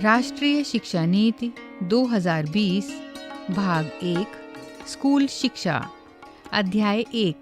राष्ट्रीय शिक्षा नीति 2020 भाग 1 स्कूल शिक्षा अध्याय 1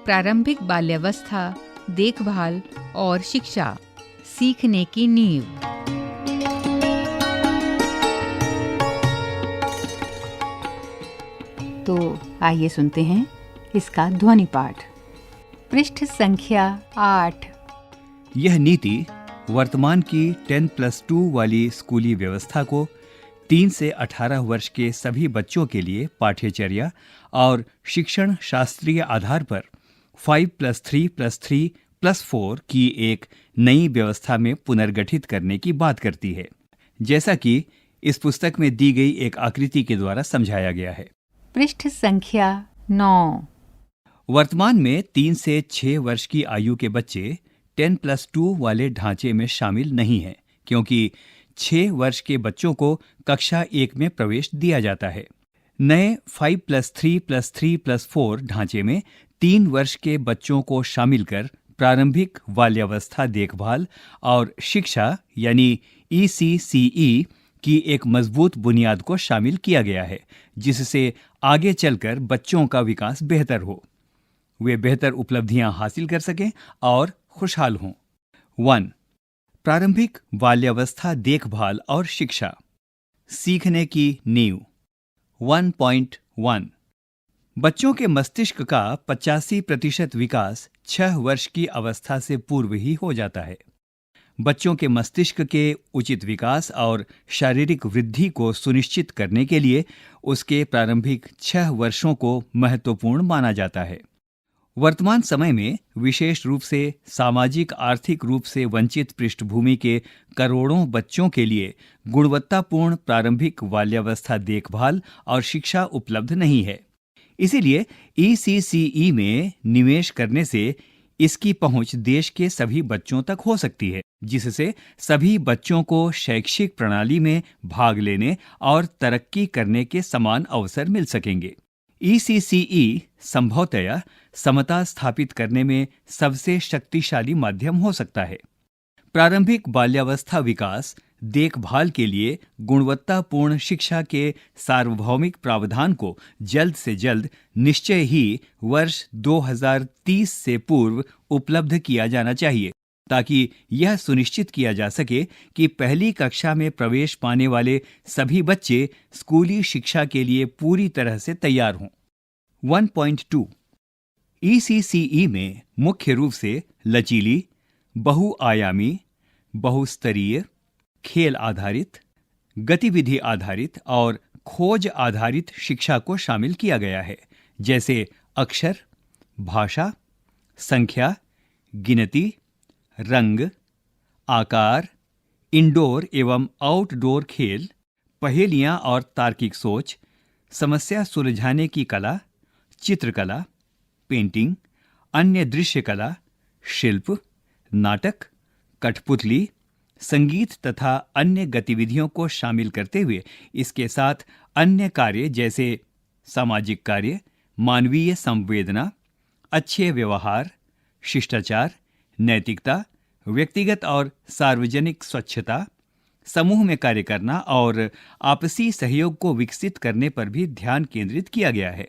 प्रारंभिक बाल्यावस्था देखभाल और शिक्षा सीखने की नींव। तो आइए सुनते हैं इसका ध्वनि पाठ। पृष्ठ संख्या 8। यह नीति वर्तमान की 10+2 वाली स्कूली व्यवस्था को 3 से 18 वर्ष के सभी बच्चों के लिए पाठ्यचर्या और शिक्षण शास्त्रीय आधार पर 5+3+3+4 की एक नई व्यवस्था में पुनर्गठित करने की बात करती है, जैसा कि इस पुस्तक में दी गई एक आकृति के द्वारा समझाया गया है। पृष्ठ संख्या 9। वर्तमान में 3 से 6 वर्ष की आयु के बच्चे 10+2 वाले ढांचे में शामिल नहीं हैं, क्योंकि 6 वर्ष के बच्चों को कक्षा 1 में प्रवेश दिया जाता है। नए 5+3+3+4 ढांचे में 3 वर्ष के बच्चों को शामिल कर प्रारंभिक बाल्यावस्था देखभाल और शिक्षा यानी ECCE की एक मजबूत बुनियाद को शामिल किया गया है, जिससे आगे चलकर बच्चों का विकास बेहतर हो, वे बेहतर उपलब्धियां हासिल कर सकें और खुशहाल हों। 1. प्रारंभिक बाल्यावस्था देखभाल और शिक्षा सीखने की नींव। 1.1 बच्चों के मस्तिष्क का 85% विकास 6 वर्ष की अवस्था से पूर्व ही हो जाता है। बच्चों के मस्तिष्क के उचित विकास और शारीरिक वृद्धि को सुनिश्चित करने के लिए उसके प्रारंभिक 6 वर्षों को महत्वपूर्ण माना जाता है। वर्तमान समय में विशेष रूप से सामाजिक आर्थिक रूप से वंचित पृष्ठभूमि के करोड़ों बच्चों के लिए गुणवत्तापूर्ण प्रारंभिक बाल्यावस्था देखभाल और शिक्षा उपलब्ध नहीं है। इसीलिए ECCE में निवेश करने से इसकी पहुंच देश के सभी बच्चों तक हो सकती है, जिससे सभी बच्चों को शैक्षिक प्रणाली में भाग लेने और तरक्की करने के समान अवसर मिल सकेंगे। ECCE संभवतया समता स्थापित करने में सबसे शक्तिशाली माध्यम हो सकता है। प्रारंभिक बाल्यावस्था विकास देखभाल के लिए गुणवत्तापूर्ण शिक्षा के सार्वभौमिक प्रावधान को जल्द से जल्द निश्चय ही वर्ष 2030 से पूर्व उपलब्ध किया जाना चाहिए, ताकि यह सुनिश्चित किया जा सके कि पहली कक्षा में प्रवेश पाने वाले सभी बच्चे स्कूली शिक्षा के लिए पूरी तरह से तैयार हों। 1.2 ECCE में मुख्य रूप से लचीली, बहुआयामी, बहुस्तरीय, खेल आधारित, गतिविधि आधारित और खोज आधारित शिक्षा को शामिल किया गया है, जैसे अक्षर, भाषा, संख्या, गिनती, रंग, आकार, इंडोर एवं आउटडोर खेल, पहेलियां और तार्किक सोच, समस्या सुलझाने की कला, चित्रकला, पेंटिंग, अन्य दृश्य कला, शिल्प, नाटक, कठपुतली, संगीत तथा अन्य गतिविधियों को शामिल करते हुए इसके साथ अन्य कार्य जैसे सामाजिक कार्य, मानवीय संवेदना, अच्छे व्यवहार, शिष्टाचार, नैतिकता, व्यक्तिगत और सार्वजनिक स्वच्छता, समूह में कार्य करना और आपसी सहयोग को विकसित करने पर भी ध्यान केंद्रित किया गया है।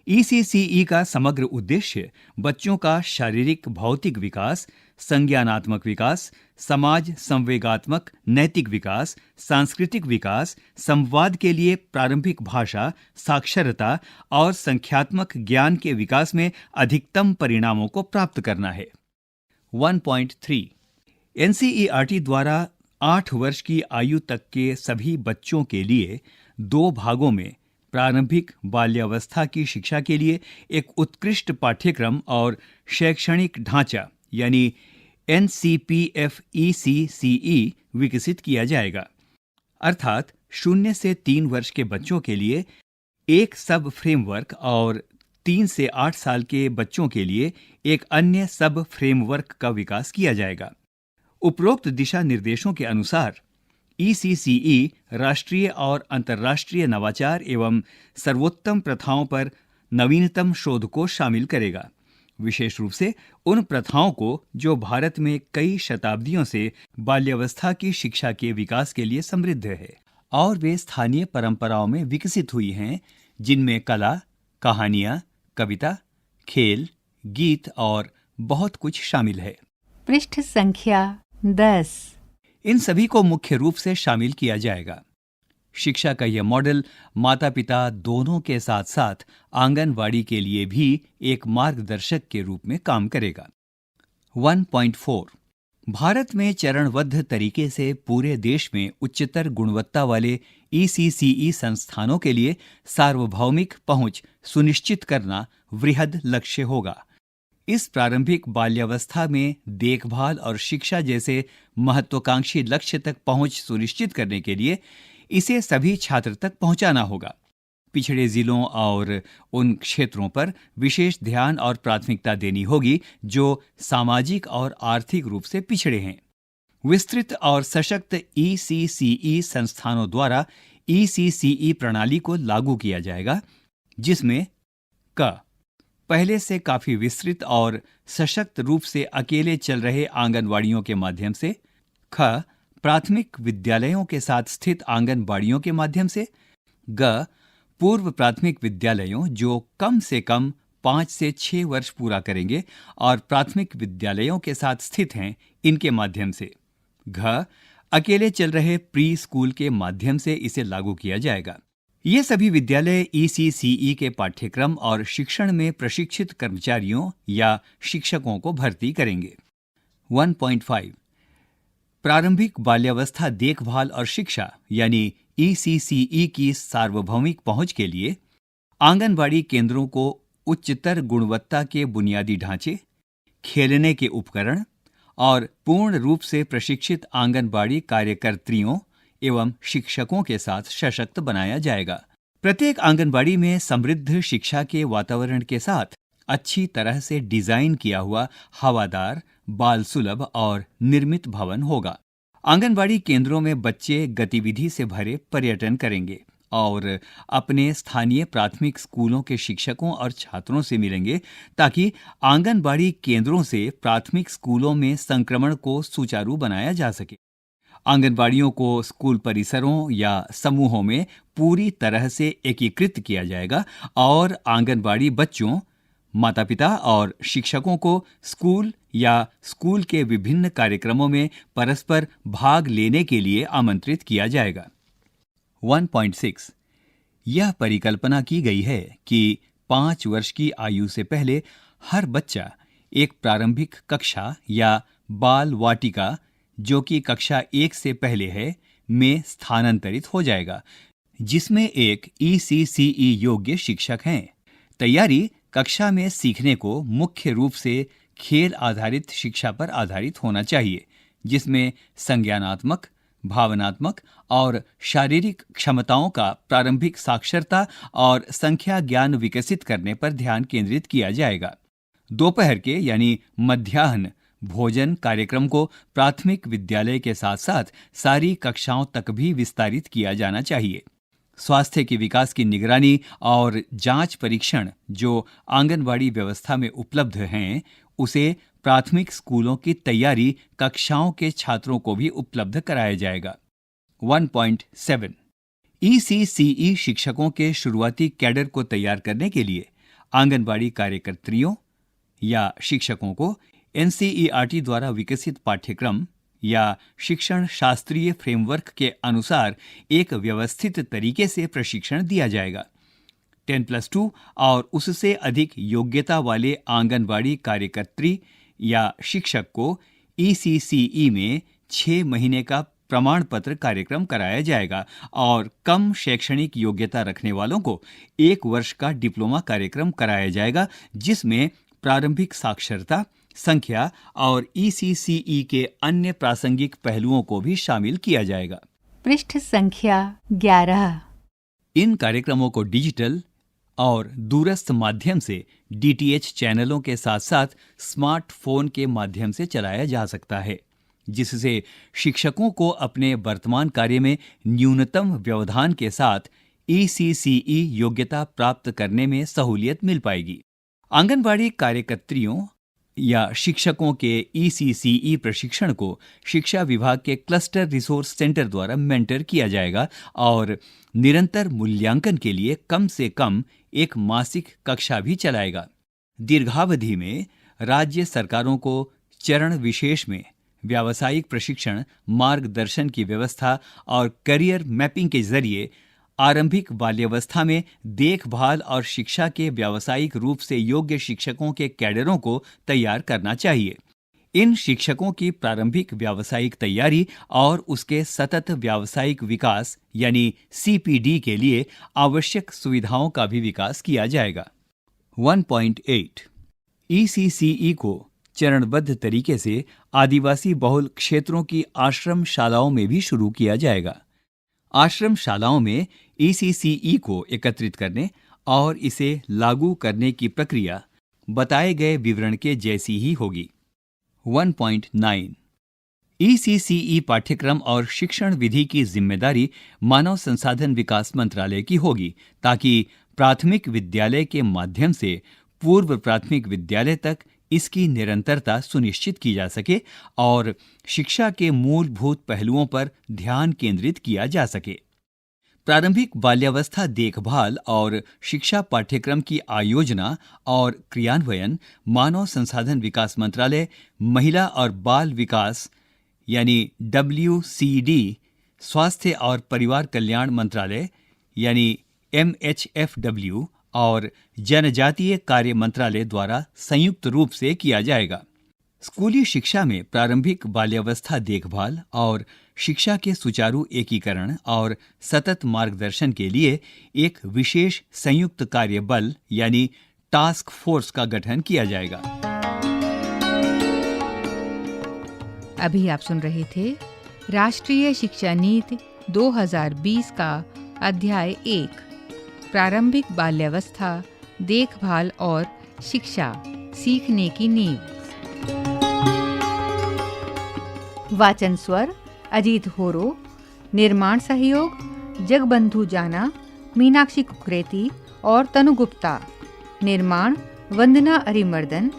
ECCE का समग्र उद्देश्य बच्चों का शारीरिक भौतिक विकास, संज्ञानात्मक विकास, समाज संवेगात्मक नैतिक विकास, सांस्कृतिक विकास, संवाद के लिए प्रारंभिक भाषा, साक्षरता और संख्यात्मक ज्ञान के विकास में अधिकतम परिणामों को प्राप्त करना है। 1.3 NCERT द्वारा 8 वर्ष की आयु तक के सभी बच्चों के लिए 2 भागों में प्रारंभिक बाल्यावस्था की शिक्षा के लिए एक उत्कृष्ट पाठ्यक्रम और शैक्षणिक ढांचा यानी NCPF-ECCE विकसित किया जाएगा। अर्थात 0 से 3 वर्ष के बच्चों के लिए एक सब फ्रेमवर्क और 3 से 8 साल के बच्चों के लिए एक अन्य सब फ्रेमवर्क का विकास किया जाएगा। उपरोक्त दिशा निर्देशों के अनुसार ECCE राष्ट्रीय और अंतर्राष्ट्रीय नवाचार एवं सर्वोत्तम प्रथाओं पर नवीनतम शोध को शामिल करेगा। विशेष रूप से उन प्रथाओं को जो भारत में कई शताब्दियों से बाल्यावस्था की शिक्षा के विकास के लिए समृद्ध है और वे स्थानीय परंपराओं में विकसित हुई हैं, जिनमें कला, कहानियां, कविता, खेल, गीत और बहुत कुछ शामिल है। पृष्ठ संख्या 10। इन सभी को मुख्य रूप से शामिल किया जाएगा। शिक्षा का यह मॉडल माता पिता दोनों के साथ साथ आंगनवाड़ी के लिए भी एक मार्गदर्शक के रूप में काम करेगा। 1.4 भारत में चरणबद्ध तरीके से पूरे देश में उच्चतर गुणवत्ता वाले ECCE संस्थानों के लिए सार्वभौमिक पहुंच सुनिश्चित करना वृहद लक्ष्य होगा। इस प्रारंभिक बाल्यावस्था में देखभाल और शिक्षा जैसे महत्वाकांक्षी लक्ष्य तक पहुंच सुनिश्चित करने के लिए इसे सभी छात्र तक पहुंचाना होगा। पिछड़े जिलों और उन क्षेत्रों पर विशेष ध्यान और प्राथमिकता देनी होगी जो सामाजिक और आर्थिक रूप से पिछड़े हैं। विस्तृत और सशक्त ECCE संस्थानों द्वारा ECCE प्रणाली को लागू किया जाएगा, जिसमें क पहले से काफी विस्तृत और सशक्त रूप से अकेले चल रहे आंगनवाड़ियों के माध्यम से, ख प्राथमिक विद्यालयों के साथ स्थित आंगनबाड़ियों के माध्यम से, ग पूर्व प्राथमिक विद्यालयों जो कम से कम 5 से 6 वर्ष पूरा करेंगे और प्राथमिक विद्यालयों के साथ स्थित हैं, इनके माध्यम से, घ अकेले चल रहे प्री स्कूल के माध्यम से इसे लागू किया जाएगा। ये सभी विद्यालय ECCE के पाठ्यक्रम और शिक्षण में प्रशिक्षित कर्मचारियों या शिक्षकों को भर्ती करेंगे। 1.5 प्रारंभिक बाल्यावस्था देखभाल और शिक्षा यानी ECCE की सार्वभौमिक पहुंच के लिए आंगनबाड़ी केंद्रों को उच्चतर गुणवत्ता के बुनियादी ढांचे, खेलने के उपकरण और पूर्ण रूप से प्रशिक्षित आंगनबाड़ी कार्यकर्त्रियों एवं शिक्षकों के साथ सशक्त बनाया जाएगा। प्रत्येक आंगनबाड़ी में समृद्ध शिक्षा के वातावरण के साथ अच्छी तरह से डिजाइन किया हुआ हवादार, बाल सुलभ और निर्मित भवन होगा। आंगनबाड़ी केंद्रों में बच्चे गतिविधि से भरे पर्यटन करेंगे और अपने स्थानीय प्राथमिक स्कूलों के शिक्षकों और छात्रों से मिलेंगे, ताकि आंगनबाड़ी केंद्रों से प्राथमिक स्कूलों में संक्रमण को सुचारू बनाया जा सके। आंगनबाड़ियों को स्कूल परिसरों या समूहों में पूरी तरह से एकीकृत किया जाएगा और आंगनबाड़ी बच्चों, माता पिता और शिक्षकों को स्कूल या स्कूल के विभिन्न कार्यक्रमों में परस्पर भाग लेने के लिए आमंत्रित किया जाएगा। 1.6 यह परिकल्पना की गई है कि 5 वर्ष की आयु से पहले हर बच्चा एक प्रारंभिक कक्षा या बाल वाटिका, जो कि कक्षा 1 से पहले है, में स्थानांतरित हो जाएगा, जिसमें एक ECCE योग्य शिक्षक हैं। तैयारी कक्षा में सीखने को मुख्य रूप से खेल आधारित शिक्षा पर आधारित होना चाहिए, जिसमें संज्ञानात्मक, भावनात्मक और शारीरिक क्षमताओं का प्रारंभिक साक्षरता और संख्या ज्ञान विकसित करने पर ध्यान केंद्रित किया जाएगा। दोपहर के यानी मध्याह्न भोजन कार्यक्रम को प्राथमिक विद्यालय के साथ साथ सारी कक्षाओं तक भी विस्तारित किया जाना चाहिए। स्वास्थ्य के विकास की निगरानी और जांच परीक्षण जो आंगनवाड़ी व्यवस्था में उपलब्ध हैं, उसे प्राथमिक स्कूलों की तैयारी कक्षाओं के छात्रों को भी उपलब्ध कराया जाएगा। 1.7 ECCE शिक्षकों के शुरुआती कैडर को तैयार करने के लिए आंगनवाड़ी कार्यकर्त्रियों या शिक्षकों को NCERT द्वारा विकसित पाठ्यक्रम या शिक्षण शास्त्रीय फ्रेमवर्क के अनुसार एक व्यवस्थित तरीके से प्रशिक्षण दिया जाएगा। 10+2 और उससे अधिक योग्यता वाले आंगनवाड़ी कार्यकर्त्री या शिक्षक को ECCE में 6 महीने का प्रमाण पत्र कार्यक्रम कराया जाएगा और कम शैक्षणिक योग्यता रखने वालों को 1 वर्ष का डिप्लोमा कार्यक्रम कराया जाएगा, जिसमें प्रारंभिक साक्षरता, संख्या और ECCE के अन्य प्रासंगिक पहलुओं को भी शामिल किया जाएगा। पृष्ठ संख्या 11। इन कार्यक्रमों को डिजिटल और दूरस्थ माध्यम से DTH चैनलों के साथ साथ स्मार्टफोन के माध्यम से चलाया जा सकता है, जिससे शिक्षकों को अपने वर्तमान कार्य में न्यूनतम व्यवधान के साथ ECCE योग्यता प्राप्त करने में सहूलियत मिल पाएगी। आंगनबाड़ी कार्यकर्त्रियों या शिक्षकों के ECCE प्रशिक्षण को शिक्षा विभाग के क्लस्टर रिसोर्स सेंटर द्वारा मेंटर किया जाएगा और निरंतर मूल्यांकन के लिए कम से कम एक मासिक कक्षा भी चलाएगा। दीर्घावधि में राज्य सरकारों को चरण विशेष में व्यावसायिक प्रशिक्षण, मार्गदर्शन की व्यवस्था और करियर मैपिंग के जरिए आरंभिक बाल्यावस्था में देखभाल और शिक्षा के व्यावसायिक रूप से योग्य शिक्षकों के कैडरों को तैयार करना चाहिए। इन शिक्षकों की प्रारंभिक व्यावसायिक तैयारी और उसके सतत व्यावसायिक विकास यानी CPD के लिए आवश्यक सुविधाओं का भी विकास किया जाएगा। 1.8 ECCE को चरणबद्ध तरीके से आदिवासी बहुल क्षेत्रों की आश्रम शालाओं में भी शुरू किया जाएगा। आश्रम शालाओं में ECCE को एकत्रित करने और इसे लागू करने की प्रक्रिया बताए गए विवरण के जैसी ही होगी। 1.9 ECCE पाठ्यक्रम और शिक्षण विधि की जिम्मेदारी मानव संसाधन विकास मंत्रालय की होगी ताकि प्राथमिक विद्यालय के माध्यम से पूर्व प्राथमिक विद्यालय तक इसकी निरंतरता सुनिश्चित की जा सके और शिक्षा के मूलभूत पहलुओं पर ध्यान केंद्रित किया जा सके। प्रारंभिक बाल्यावस्था देखभाल और शिक्षा पाठ्यक्रम की आयोजना और क्रियान्वयन मानव संसाधन विकास मंत्रालय, महिला और बाल विकास यानी WCD, स्वास्थ्य और परिवार कल्याण मंत्रालय यानी MHFW और जनजातीय कार्य मंत्रालय द्वारा संयुक्त रूप से किया जाएगा। स्कूली शिक्षा में प्रारंभिक बाल्यावस्था देखभाल और शिक्षा के सुचारू एकीकरण और सतत मार्गदर्शन के लिए एक विशेष संयुक्त कार्य बल यानी टास्क फोर्स का गठन किया जाएगा। अभी आप सुन रहे थे राष्ट्रीय शिक्षा नीति 2020 का अध्याय 1 प्रारंभिक बाल्यावस्था देखभाल और शिक्षा सीखने की नींव। वाचन स्वर अजीत होरो, निर्माण सहयोग जगबंधु जाना, मीनाक्षी कुकरेती और तनु गुप्ता, निर्माण वंदना अरिमर्दन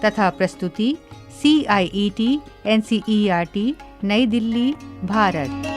तथा प्रस्तुति CIET NCERT नई दिल्ली, भारत।